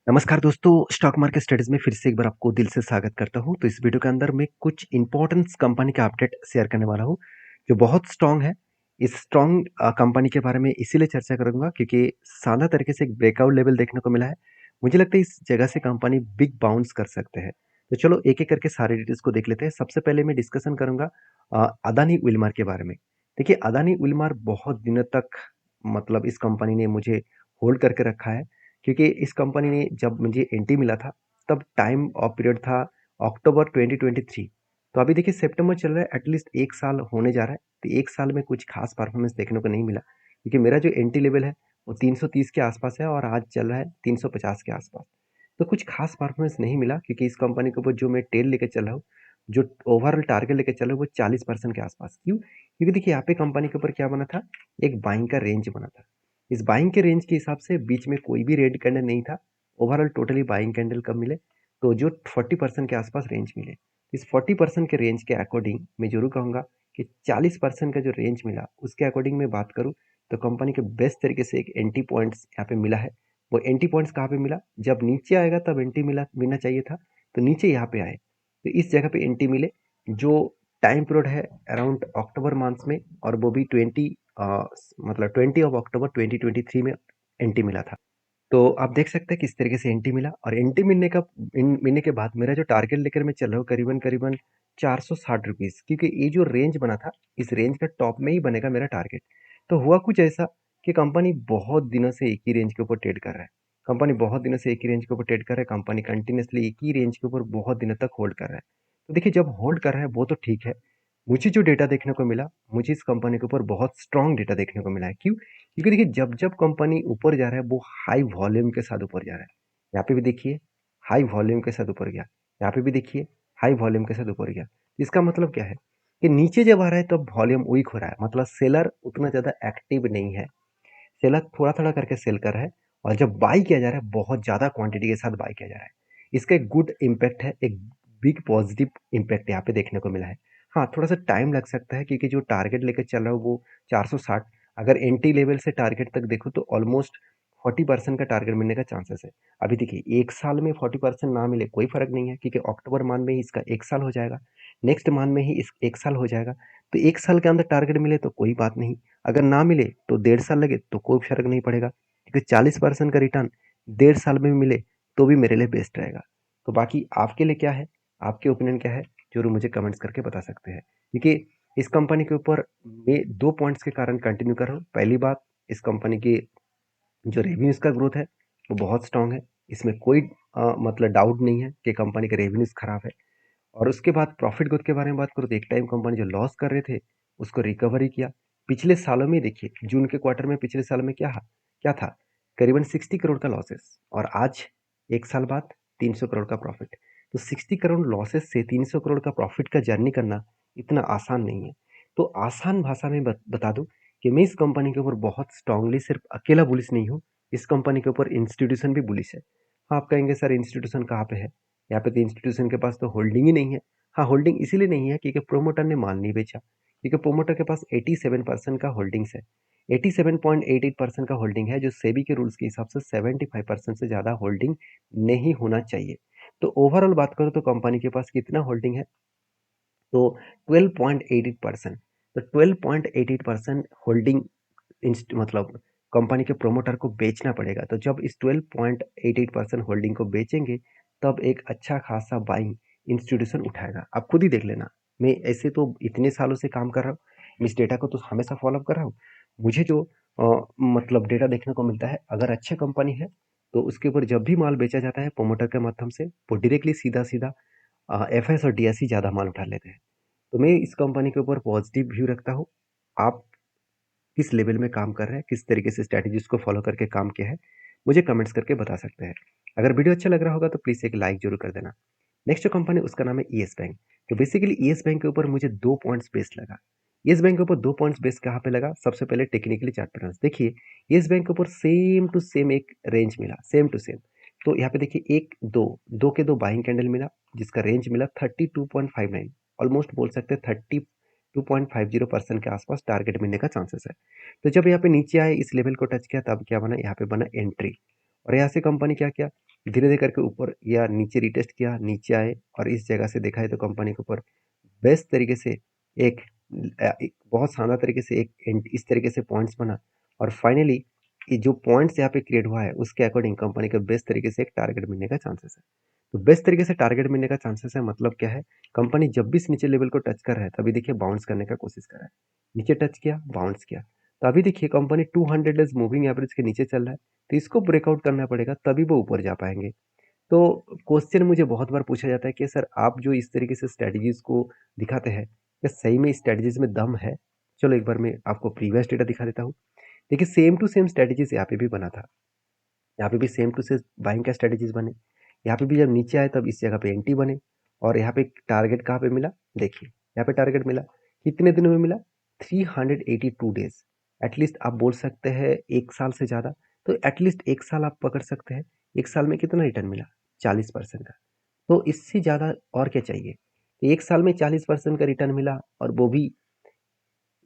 नमस्कार दोस्तों, stock market studies में फिर से एक बार आपको दिल से स्वागत करता हूँ। तो इस वीडियो के अंदर मैं कुछ इम्पोर्टेंट कंपनी का अपडेट शेयर करने वाला हूँ, जो बहुत स्ट्रॉन्ग है। इस स्ट्रॉन्ग कंपनी के बारे में इसीलिए चर्चा करूँगा क्योंकि शानदार तरीके से एक ब्रेकआउट लेवल देखने को मिला है। मुझे लगता है इस जगह से कंपनी बिग बाउंस कर सकते हैं। तो चलो एक-एक करके सारे डिटेल्स को देख लेते हैं। सबसे पहले मैं डिस्कशन करूँगा अदानी विल्मर के बारे में। देखिए, अदानी विल्मर बहुत दिनों तक मतलब इस कंपनी ने मुझे होल्ड करके रखा है। क्योंकि इस कंपनी ने जब मुझे एंटी मिला था, तब टाइम ऑफ पीरियड था अक्टूबर 2023। तो अभी देखिए सितंबर चल रहा है, एटलीस्ट 1 साल होने जा रहा है। तो 1 साल में कुछ खास परफॉर्मेंस देखने को नहीं मिला, क्योंकि मेरा जो एंटी लेवल है, वो 330 के आसपास है और आज चल रहा है 350 के आसपास। तो कुछ खास परफॉर्मेंस नहीं मिला क्योंकि इस कंपनी के ऊपर जो मैं टेल लेके चल रहा हूँ, जो ओवरऑल टारगेट लेके चल रहा हूँ, वो 40% के आसपास। क्यों? क्योंकि देखिए यहाँ पे कंपनी के ऊपर क्या बना था, एक बाइंग का रेंज बना था। इस बाइंग के रेंज के हिसाब से बीच में कोई भी रेड कैंडल नहीं था। ओवरऑल टोटली बाइंग कैंडल कब मिले, तो जो 40% के आसपास रेंज मिले। इस 40% के रेंज के अकॉर्डिंग मैं जरूर कहूँगा कि 40% का जो रेंज मिला उसके अकॉर्डिंग मैं बात करूँ, तो कंपनी के बेस्ट तरीके से एक एंटी पॉइंट्स यहाँ पे मिला है। वो एंटी पॉइंट्स कहाँ पे मिला, जब नीचे आएगा तब एंटी मिलना चाहिए था, तो नीचे यहाँ पे आए, तो इस जगह पे एंटी मिले। जो टाइम पीरियड है अराउंड अक्टूबर मंथ में, और वो भी मतलब 20 अक्टूबर 2023 में एंटी मिला था। तो आप देख सकते हैं किस तरीके से एंटी मिला, और एंटी मिलने के बाद मेरा जो टारगेट लेकर मैं चल रहा हूँ करीबन करीबन 460 रुपीज़, क्योंकि ये जो रेंज बना था, इस रेंज का टॉप में ही बनेगा मेरा टारगेट। तो हुआ कुछ ऐसा कि कंपनी बहुत दिनों से एक ही रेंज के ऊपर ट्रेड कर रहा है। कंपनी बहुत दिनों से एक ही रेंज के ऊपर ट्रेड कर रहा है। कंपनी कंटिन्यूसली एक ही रेंज के ऊपर बहुत दिनों तक होल्ड कर रहा है। तो देखिए, जब होल्ड कर रहा है वो तो ठीक है। मुझे जो डेटा देखने को मिला, मुझे इस कंपनी के ऊपर बहुत स्ट्रॉन्ग डेटा देखने को मिला है। क्यों? क्योंकि देखिए, जब जब कंपनी ऊपर जा रहा है, वो हाई वॉल्यूम के साथ ऊपर जा रहा है। यहाँ पे भी देखिए, हाई वॉल्यूम के साथ ऊपर गया। यहाँ पे भी देखिए, हाई वॉल्यूम के साथ ऊपर गया। इसका मतलब क्या है कि नीचे जब आ रहा है तब वॉल्यूम वीक हो रहा है, मतलब सेलर उतना ज़्यादा एक्टिव नहीं है। सेलर थोड़ा थोड़ा करके सेल कर रहा है, और जब बाई किया जा रहा है बहुत ज़्यादा क्वांटिटी के साथ बाई किया जा रहा है। इसका एक गुड इम्पैक्ट है, एक बिग पॉजिटिव इम्पैक्ट यहाँ पे देखने को मिला है। हाँ, थोड़ा सा टाइम लग सकता है क्योंकि जो टारगेट लेकर चल रहा है वो 460। अगर एंटी लेवल से टारगेट तक देखो तो ऑलमोस्ट 40% का टारगेट मिलने का चांसेस है। अभी देखिए, 1 साल में 40% ना मिले कोई फर्क नहीं है, क्योंकि अक्टूबर मंथ में ही इसका 1 साल हो जाएगा। नेक्स्ट मंथ में ही इस 1 साल हो जाएगा। तो 1 साल के अंदर टारगेट मिले तो कोई बात नहीं, अगर ना मिले तो 1.5 साल लगे तो कोई फर्क नहीं पड़ेगा, क्योंकि 40% का रिटर्न 1.5 साल में भी मिले तो भी मेरे लिए बेस्ट रहेगा। तो बाकी आपके लिए क्या है, आपके ओपिनियन क्या है, जरूर मुझे कमेंट्स करके बता सकते हैं। क्योंकि इस कंपनी के ऊपर मैं 2 पॉइंट्स के कारण कंटिन्यू कर रहा हूँ। पहली बात, इस कंपनी की जो रेवेन्यूज का ग्रोथ है वो बहुत स्ट्रांग है। इसमें कोई मतलब डाउट नहीं है कि कंपनी का रेवेन्यूज खराब है। और उसके बाद प्रॉफिट ग्रोथ के बारे में बात करूँ तो एक टाइम कंपनी जो लॉस कर रहे थे उसको रिकवरी किया। पिछले सालों में देखिए, जून के क्वार्टर में पिछले साल में क्या था, करीबन 60 करोड़ का लॉसेस, और आज 1 साल बाद 300 करोड़ का प्रॉफिट। तो 60 करोड़ लॉसेस से 300 करोड़ का प्रॉफिट का जर्नी करना इतना आसान नहीं है। तो आसान भाषा में बता दूं कि मैं इस कंपनी के ऊपर बहुत स्ट्रांगली सिर्फ अकेला बुलिश नहीं हूँ, इस कंपनी के ऊपर इंस्टीट्यूशन भी बुलिश है। हाँ, आप कहेंगे सर इंस्टीट्यूशन कहाँ पे है, यहाँ पे तो इंस्टीट्यूशन के पास तो होल्डिंग ही नहीं है। हाँ, होल्डिंग इसीलिए नहीं है क्योंकि प्रोमोटर ने माल नहीं बेचा, क्योंकि प्रोमोटर के पास 87% का होल्डिंग्स है। 87.88% का होल्डिंग है, जो सेबी के रूल्स के हिसाब से 75% से ज़्यादा होल्डिंग नहीं होना चाहिए। तो ओवरऑल बात करो तो कंपनी के पास कितना होल्डिंग है, तो 12.88%। तो 12.88% होल्डिंग मतलब कंपनी के प्रोमोटर को बेचना पड़ेगा। तो जब इस 12.88% होल्डिंग को बेचेंगे, तब एक अच्छा खासा बाइंग इंस्टीट्यूशन उठाएगा। आप खुद ही देख लेना। मैं ऐसे तो इतने सालों से काम कर रहा हूँ, मैं इस डेटा को तो हमेशा फॉलो अप कर रहा हूँ। मुझे जो मतलब डेटा देखने को मिलता है, अगर अच्छी कंपनी है तो उसके ऊपर जब भी माल बेचा जाता है प्रोमोटर के माध्यम से, वो डायरेक्टली सीधा सीधा एफएस और डीएससी ज़्यादा माल उठा लेते हैं। तो मैं इस कंपनी के ऊपर पॉजिटिव व्यू रखता हूँ। आप किस लेवल में काम कर रहे हैं, किस तरीके से स्ट्रैटेजीज को फॉलो करके काम किया है, मुझे कमेंट्स करके बता सकते हैं। अगर वीडियो अच्छा लग रहा होगा तो प्लीज़ एक लाइक जरूर कर देना। नेक्स्ट जो कंपनी उसका नाम है ईएस बैंक। तो बेसिकली ईएस बैंक के ऊपर मुझे 2 पॉइंट्स बेस्ट लगा। ईएस बैंक के ऊपर 2 पॉइंट्स बेस्ट कहाँ पे लगा, सबसे पहले टेक्निकली चार्ट पैटर्न्स देखिए। ईएस बैंक के ऊपर सेम टू सेम एक रेंज मिला, सेम टू सेम। तो यहाँ पे देखिए, एक दो दो के दो बाइंग कैंडल मिला, जिसका रेंज मिला 32.59। ऑलमोस्ट बोल सकते हैं 32.50% के आसपास टारगेट मिलने का चांसेस है। तो जब यहाँ पे नीचे आए, इस लेवल को टच किया, तब क्या बना, यहाँ पे बना एंट्री। और यहाँ से कंपनी क्या किया, धीरे-धीरे करके ऊपर या नीचे रिटेस्ट किया, नीचे आए और इस जगह से देखा है तो कंपनी के ऊपर बेस्ट तरीके से एक बहुत शानदार तरीके से इस तरीके से पॉइंट्स बना और फाइनली ये जो पॉइंट्स यहाँ पे क्रिएट हुआ है उसके अकॉर्डिंग कंपनी का बेस्ट तरीके से एक टारगेट मिलने का चांसेस है। तो बेस्ट तरीके से टारगेट मिलने का चांसेस है मतलब क्या है, कंपनी जब भी इस नीचे लेवल को टच कर रहा है तभी देखिए बाउंस करने का कोशिश कर रहा है, नीचे टच किया बाउंस किया। तो अभी देखिए कंपनी 200 डेज मूविंग एवरेज के नीचे चल रहा है, तो इसको ब्रेकआउट करना पड़ेगा तभी वो ऊपर जा पाएंगे। तो क्वेश्चन मुझे बहुत बार पूछा जाता है कि सर आप जो इस तरीके से स्ट्रेटजीज को दिखाते हैं क्या सही में स्ट्रेटजीज में दम है? चलो एक बार मैं आपको प्रीवियस डेटा दिखा देता हूँ। देखिए सेम टू सेम स्ट्रेटजीज यहाँ पे भी बना था, यहाँ पे भी सेम टू सेम बाइंग का स्ट्रेटजीज बने, यहाँ पे भी जब नीचे आए तब इस जगह पे एंटी बने और यहाँ पे टारगेट कहाँ पे मिला, देखिए यहाँ पे टारगेट मिला कितने दिनों में मिला, 382 डेज। एटलीस्ट आप बोल सकते हैं एक साल से ज़्यादा, तो एटलीस्ट एक साल आप पकड़ सकते हैं। एक साल में कितना रिटर्न मिला, 40% का। तो इससे ज़्यादा और क्या चाहिए। तो एक साल में 40% का रिटर्न मिला और वो भी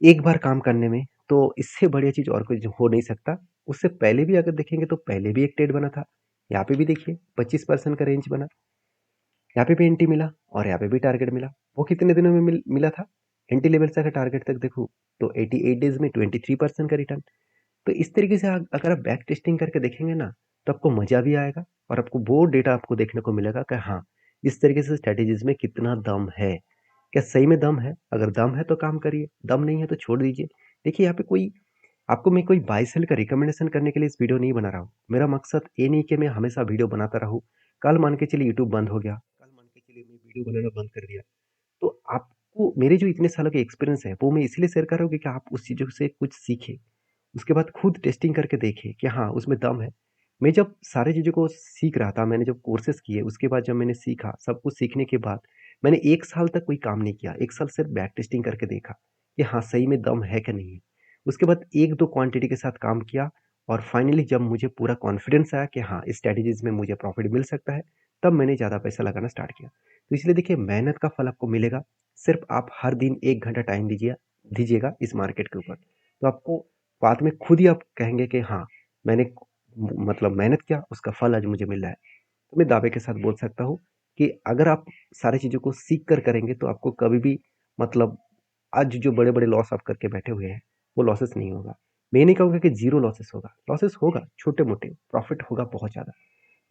एक बार काम करने में, तो इससे बढ़िया चीज़ और कुछ हो नहीं सकता। उससे पहले भी अगर देखेंगे तो पहले भी एक ट्रेड बना था, यहाँ पे भी देखिए 25% का रेंज बना, यहाँ पे भी एंटी मिला और यहाँ पे भी टारगेट मिला। वो कितने दिनों में मिला था, एंटी लेवल से अगर टारगेट तक देखूँ तो 88 डेज में 23% का रिटर्न। तो इस तरीके से अगर आप बैक टेस्टिंग करके देखेंगे ना तो आपको मजा भी आएगा और आपको वो डेटा आपको देखने को मिलेगा कि हाँ इस तरीके से स्ट्रेटेजीज में कितना दम है, क्या सही में दम है। अगर दम है तो काम करिए, दम नहीं है तो छोड़ दीजिए। देखिए यहाँ पे कोई आपको मैं कोई बाय सेल का रिकमेंडेशन करने के लिए इस वीडियो नहीं बना रहा हूँ। मेरा मकसद ये नहीं कि मैं हमेशा वीडियो बनाता रहूँ, कल मान के चलिए यूट्यूब बंद हो गया, कल मान के चलिए मैं वीडियो बनाना बंद कर दिया, तो आपको मेरे जो इतने सालों के एक्सपीरियंस है वो मैं इसलिए शेयर कर रहा हूँ कि आप उस चीज़ों से कुछ सीखें, उसके बाद खुद टेस्टिंग करके देखें कि हाँ उसमें दम है। मैं जब सारी चीज़ों को सीख रहा था, मैंने जब कोर्सेज किए उसके बाद जब मैंने सीखा, सब कुछ सीखने के बाद मैंने एक साल तक कोई काम नहीं किया, एक साल सिर्फ बैक टेस्टिंग करके देखा कि हाँ सही में दम है कि नहीं है। उसके बाद एक दो क्वांटिटी के साथ काम किया और फाइनली जब मुझे पूरा कॉन्फिडेंस आया कि हाँ इस स्ट्रेटेजीज में मुझे प्रॉफिट मिल सकता है, तब मैंने ज़्यादा पैसा लगाना स्टार्ट किया। तो इसलिए देखिए मेहनत का फल आपको मिलेगा, सिर्फ आप हर दिन 1 घंटा टाइम दीजिएगा इस मार्केट के ऊपर, तो आपको बाद में खुद ही आप कहेंगे कि हाँ मैंने मतलब मेहनत किया, उसका फल आज मुझे मिल रहा है। तो मैं दावे के साथ बोल सकता हूँ कि अगर आप सारी चीज़ों को सीख कर करेंगे तो आपको कभी भी मतलब आज जो बड़े बड़े लॉस आप करके बैठे हुए हैं वो लॉसेस नहीं होगा। मैं नहीं कहूँगा कि जीरो लॉसेस होगा, लॉसेस होगा छोटे मोटे, प्रॉफिट होगा बहुत ज़्यादा।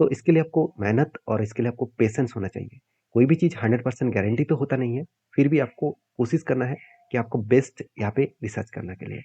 तो इसके लिए आपको मेहनत और इसके लिए आपको पेशेंस होना चाहिए। कोई भी चीज़ 100% गारंटी तो होता नहीं है, फिर भी आपको कोशिश करना है कि आपको बेस्ट यहाँ पे रिसर्च करने के लिए।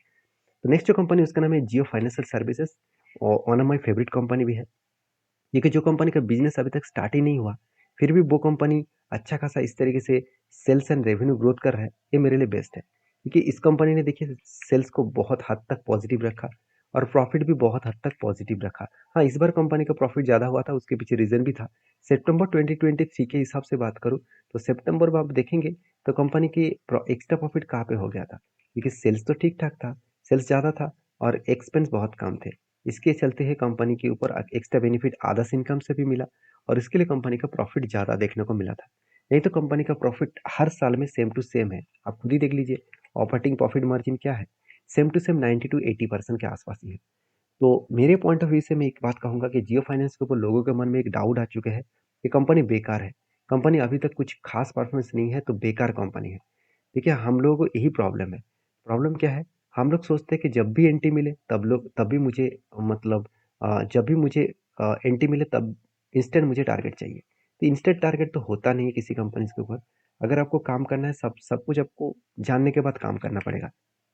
तो नेक्स्ट जो कंपनी उसका नाम है जियो फाइनेंशियल सर्विसेज और one of my favourite company भी है, क्योंकि जो कंपनी का बिजनेस अभी तक स्टार्ट ही नहीं हुआ फिर भी वो कंपनी अच्छा खासा इस तरीके से सेल्स एंड रेवेन्यू ग्रोथ कर रहा है, ये मेरे लिए बेस्ट है। क्योंकि इस कंपनी ने देखिए सेल्स को बहुत हद तक पॉजिटिव रखा और प्रॉफिट भी बहुत हद तक पॉजिटिव रखा। हाँ इस बार कंपनी का प्रॉफिट ज़्यादा हुआ था, उसके पीछे रीजन भी था। सितंबर 2023 के हिसाब से बात करूँ तो सितंबर में आप देखेंगे तो कंपनी की एक्स्ट्रा प्रॉफिट कहाँ पे हो गया था, क्योंकि सेल्स तो ठीक ठाक था, सेल्स ज़्यादा था और एक्सपेंस बहुत कम थे। इसके चलते है कंपनी के ऊपर एक्स्ट्रा बेनिफिट आदर्श इनकम से भी मिला और इसके लिए कंपनी का प्रॉफिट ज़्यादा देखने को मिला था। नहीं तो कंपनी का प्रॉफिट हर साल में सेम टू सेम है, आप खुद ही देख लीजिए ऑपरेटिंग प्रॉफिट मार्जिन क्या है, सेम टू सेम 90 to 80% के आसपास ही है। तो मेरे पॉइंट ऑफ व्यू से मैं एक बात कहूँगा कि जियो फाइनेंस के ऊपर लोगों के मन में एक डाउट आ चुके हैं कि कंपनी बेकार है, कंपनी अभी तक कुछ खास परफॉर्मेंस नहीं है तो बेकार कंपनी है। देखिए हम लोगों को यही प्रॉब्लम है। प्रॉब्लम क्या है, हम लोग सोचते हैं कि जब भी एंटी मिले तब भी मुझे मतलब जब भी मुझे एंटी मिले तब इंस्टेंट मुझे टारगेट चाहिए। तो इंस्टेंट टारगेट तो होता नहीं है किसी कंपनीज के ऊपर। अगर आपको काम करना है सब सब कुछ आपको जानने के बाद काम करना पड़ेगा।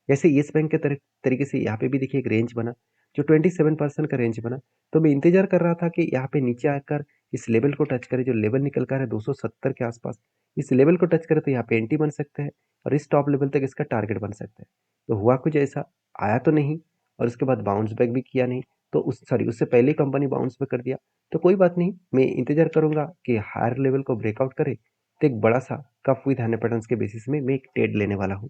जैसे येस बैंक के तरीके से यहाँ पे भी देखिए एक रेंज बना जो 27% का रेंज बना। तो मैं इंतजार कर रहा था कि यहाँ पे नीचे आकर इस लेवल को टच करे, जो लेवल निकल कर है 270 के आसपास, इस लेवल को टच करे तो यहाँ पे एंटी बन सकते हैं और इस टॉप लेवल तक इसका टारगेट बन सकता है। तो हुआ कुछ ऐसा, आया तो नहीं और उसके बाद बाउंस बैक भी किया नहीं, तो उससे पहले ही कंपनी बाउंस बैक कर दिया। तो कोई बात नहीं, मैं इंतजार करूंगा कि हायर लेवल को ब्रेकआउट करे तो एक बड़ा सा कप विद 100 के बेसिस में मैं एक ट्रेड लेने वाला हूँ।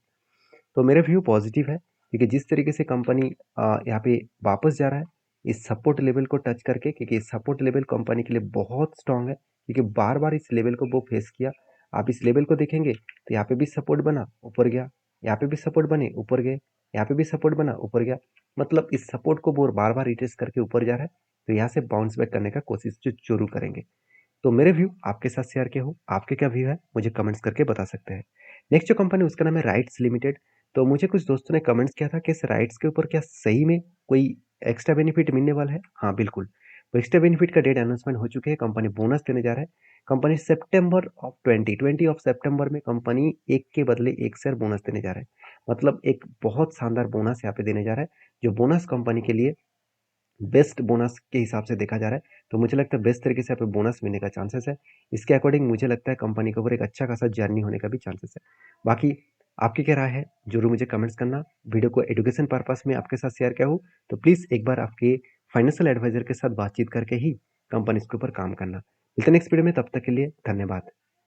तो मेरा व्यू पॉजिटिव है क्योंकि जिस तरीके से कंपनी यहाँ पे वापस जा रहा है इस सपोर्ट लेवल को टच करके, क्योंकि सपोर्ट लेवल कंपनी के लिए बहुत स्ट्रांग है क्योंकि बार बार इस लेवल को वो फेस किया। आप इस लेवल को देखेंगे तो यहाँ पे भी सपोर्ट बना ऊपर गया, यहाँ पे भी सपोर्ट बने ऊपर गए, यहाँ पे भी सपोर्ट बना ऊपर गया, मतलब इस सपोर्ट को वो बार बार रिटेस्ट करके ऊपर जा रहा है तो यहाँ से बाउंस बैक करने का कोशिश ज़रूर करेंगे। तो मेरे व्यू आपके साथ शेयर किया हूँ, आपके क्या व्यू है मुझे कमेंट्स करके बता सकते हैं। नेक्स्ट जो कंपनी उसका नाम है राइट्स लिमिटेड। तो मुझे कुछ दोस्तों ने कमेंट्स किया था कि इस राइट्स के ऊपर क्या सही में कोई एक्स्ट्रा बेनिफिट मिलने वाला है? हाँ, बिल्कुल। तो एक्स्ट्रा बेनिफिट का डेट अनाउंसमेंट हो चुके हैं, कंपनी बोनस देने जा रहा है। कंपनी सितंबर ऑफ 20 ऑफ सितंबर में कंपनी 1 के बदले 1 शेयर बोनस देने जा रहा है। मतलब एक बहुत शानदार बोनस यहाँ पे देने जा रहा है, जो बोनस कंपनी के लिए बेस्ट बोनस के हिसाब से देखा जा रहा है। तो मुझे लगता है बेस्ट तरीके से यहाँ पे बोनस मिलने का चांसेस है। इसके अकॉर्डिंग मुझे लगता है कंपनी के ऊपर एक अच्छा खासा जर्नी होने का भी चांसेस है। बाकी आपकी क्या राय है जरूर मुझे कमेंट्स करना। वीडियो को एजुकेशन पर्पस में आपके साथ शेयर किया हूँ, तो प्लीज़ एक बार आपके फाइनेंशियल एडवाइजर के साथ बातचीत करके ही कंपनी के ऊपर काम करना। मिलते हैं नेक्स्ट वीडियो में, तब तक के लिए धन्यवाद।